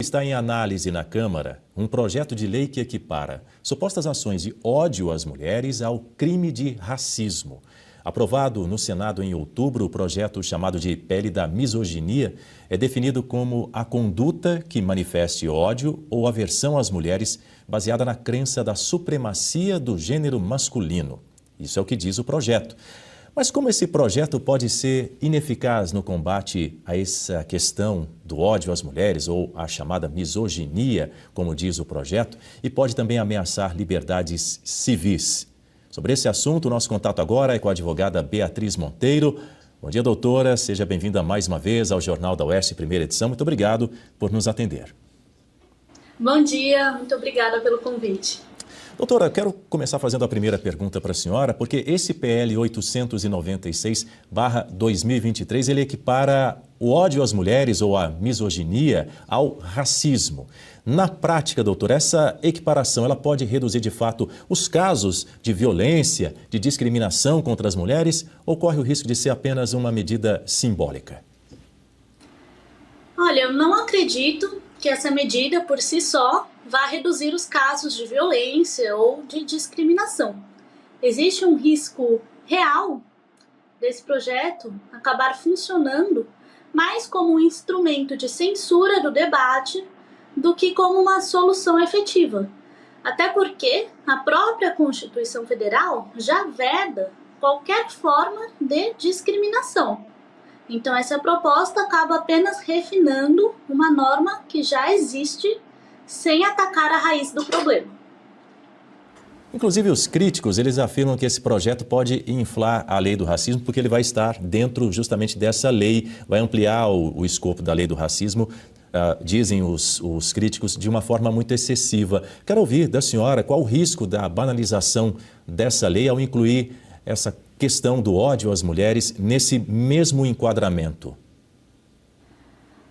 Está em análise na Câmara um projeto de lei que equipara supostas ações de ódio às mulheres ao crime de racismo. Aprovado no Senado em outubro, o projeto chamado de PL da misoginia é definido como a conduta que manifeste ódio ou aversão às mulheres baseada na crença da supremacia do gênero masculino. Isso é o que diz o projeto. Mas como esse projeto pode ser ineficaz no combate a essa questão do ódio às mulheres ou a chamada misoginia, como diz o projeto, e pode também ameaçar liberdades civis? Sobre esse assunto, o nosso contato agora é com a advogada Beatriz Monteiro. Bom dia, doutora. Seja bem-vinda mais uma vez ao Jornal da UESP, primeira edição. Muito obrigado por nos atender. Bom dia, muito obrigada pelo convite. Doutora, quero começar fazendo a primeira pergunta para a senhora, porque esse PL 896/2023, ele equipara o ódio às mulheres ou a misoginia ao racismo. Na prática, doutora, essa equiparação, ela pode reduzir de fato os casos de violência, de discriminação contra as mulheres, ou corre o risco de ser apenas uma medida simbólica? Olha, eu não acredito que essa medida por si só vá reduzir os casos de violência ou de discriminação. Existe um risco real desse projeto acabar funcionando mais como um instrumento de censura do debate do que como uma solução efetiva. Até porque a própria Constituição Federal já veda qualquer forma de discriminação. Então, essa proposta acaba apenas refinando uma norma que já existe sem atacar a raiz do problema. Inclusive, os críticos, eles afirmam que esse projeto pode inflar a lei do racismo porque ele vai estar dentro justamente dessa lei, vai ampliar o escopo da lei do racismo, dizem os críticos, de uma forma muito excessiva. Quero ouvir da senhora qual o risco da banalização dessa lei ao incluir essa questão do ódio às mulheres nesse mesmo enquadramento.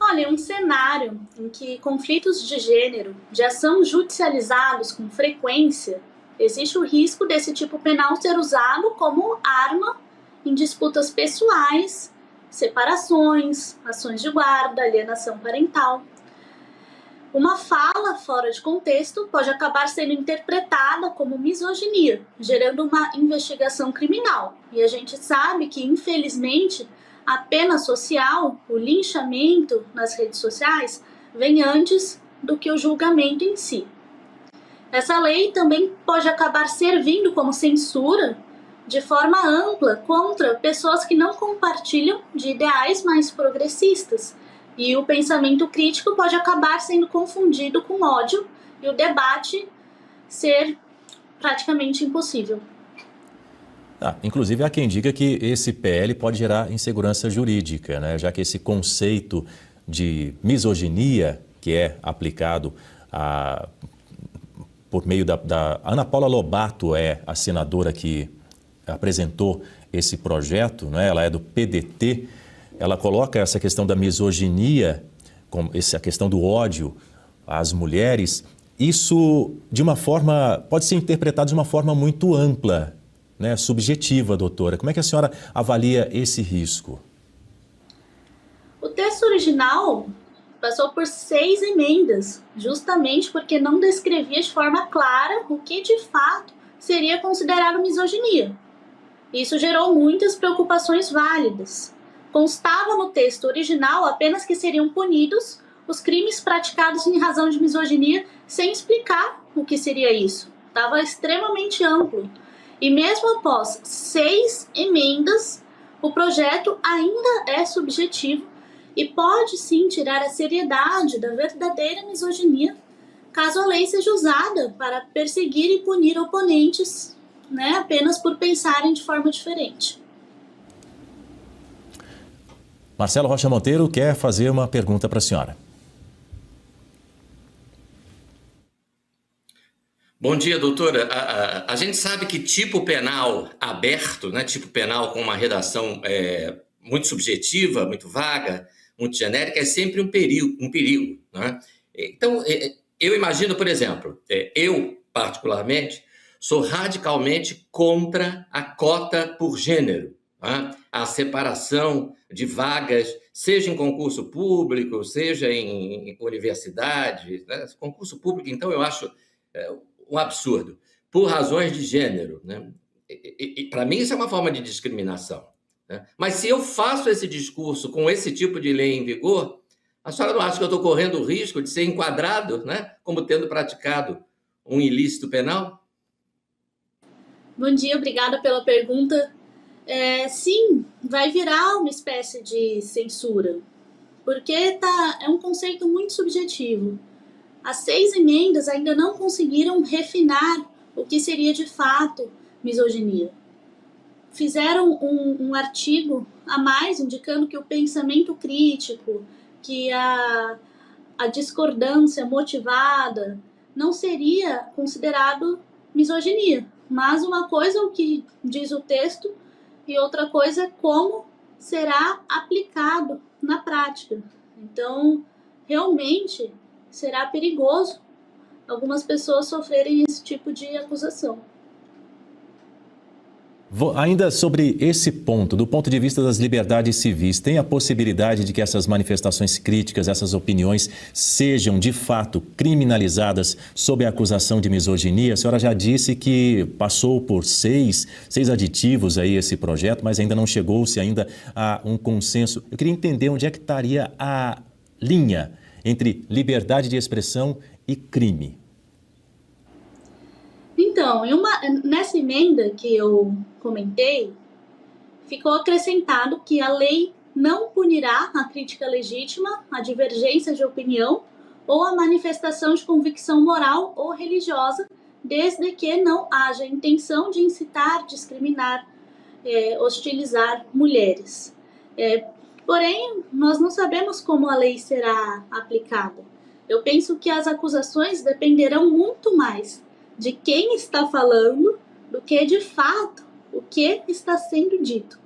Olha, um cenário em que conflitos de gênero já são judicializados com frequência, existe o risco desse tipo penal ser usado como arma em disputas pessoais, separações, ações de guarda, alienação parental. Uma fala fora de contexto pode acabar sendo interpretada como misoginia, gerando uma investigação criminal. E a gente sabe que, infelizmente, a pena social, o linchamento nas redes sociais, vem antes do que o julgamento em si. Essa lei também pode acabar servindo como censura de forma ampla contra pessoas que não compartilham de ideais mais progressistas. E o pensamento crítico pode acabar sendo confundido com ódio e o debate ser praticamente impossível. Inclusive, há quem diga que esse PL pode gerar insegurança jurídica, né? Já que esse conceito de misoginia que é aplicado por meio da Ana Paula Lobato, é a senadora que apresentou esse projeto, né? Ela é do PDT, ela coloca essa questão da misoginia, essa questão do ódio às mulheres, isso de uma forma, pode ser interpretado de uma forma muito ampla, né, subjetiva, doutora. Como é que a senhora avalia esse risco? O texto original passou por 6 emendas, justamente porque não descrevia de forma clara o que de fato seria considerado misoginia. Isso gerou muitas preocupações válidas. Constava no texto original apenas que seriam punidos os crimes praticados em razão de misoginia, sem explicar o que seria isso. Estava extremamente amplo. E mesmo após 6 emendas, o projeto ainda é subjetivo e pode sim tirar a seriedade da verdadeira misoginia, caso a lei seja usada para perseguir e punir oponentes, né, apenas por pensarem de forma diferente. Marcelo Rocha Monteiro quer fazer uma pergunta para a senhora. Bom dia, doutora. A gente sabe que tipo penal aberto, né, tipo penal com uma redação muito subjetiva, muito vaga, muito genérica, é sempre um perigo, né? Então, eu imagino, por exemplo, eu particularmente sou radicalmente contra a cota por gênero, tá? A separação de vagas, seja em concurso público, seja em universidade, né? Concurso público, então, eu acho um absurdo, por razões de gênero, né? Para mim, isso é uma forma de discriminação, né? Mas se eu faço esse discurso com esse tipo de lei em vigor, a senhora não acha que eu estou correndo o risco de ser enquadrado, né, como tendo praticado um ilícito penal? Bom dia, obrigada pela pergunta. Sim, vai virar uma espécie de censura, porque é um conceito muito subjetivo. As 6 emendas ainda não conseguiram refinar o que seria de fato misoginia. Fizeram um artigo a mais indicando que o pensamento crítico, que a discordância motivada não seria considerado misoginia. Mas uma coisa é o que diz o texto e outra coisa é como será aplicado na prática. Então, realmente, será perigoso algumas pessoas sofrerem esse tipo de acusação. Ainda sobre esse ponto, do ponto de vista das liberdades civis, tem a possibilidade de que essas manifestações críticas, essas opiniões, sejam de fato criminalizadas sob a acusação de misoginia? A senhora já disse que passou por seis aditivos aí esse projeto, mas ainda não chegou-se ainda a um consenso. Eu queria entender onde é que estaria a linha entre liberdade de expressão e crime. Então, nessa emenda que eu comentei, ficou acrescentado que a lei não punirá a crítica legítima, a divergência de opinião ou a manifestação de convicção moral ou religiosa, desde que não haja intenção de incitar, discriminar, hostilizar mulheres. Porém, nós não sabemos como a lei será aplicada. Eu penso que as acusações dependerão muito mais de quem está falando do que, de fato, o que está sendo dito.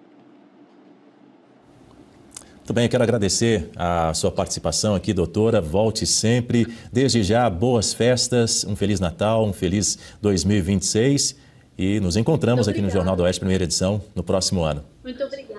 Muito bem, eu quero agradecer a sua participação aqui, doutora. Volte sempre. Desde já, boas festas, um Feliz Natal, um feliz 2026 e nos encontramos aqui no Jornal do Oeste, primeira edição, no próximo ano. Muito obrigada.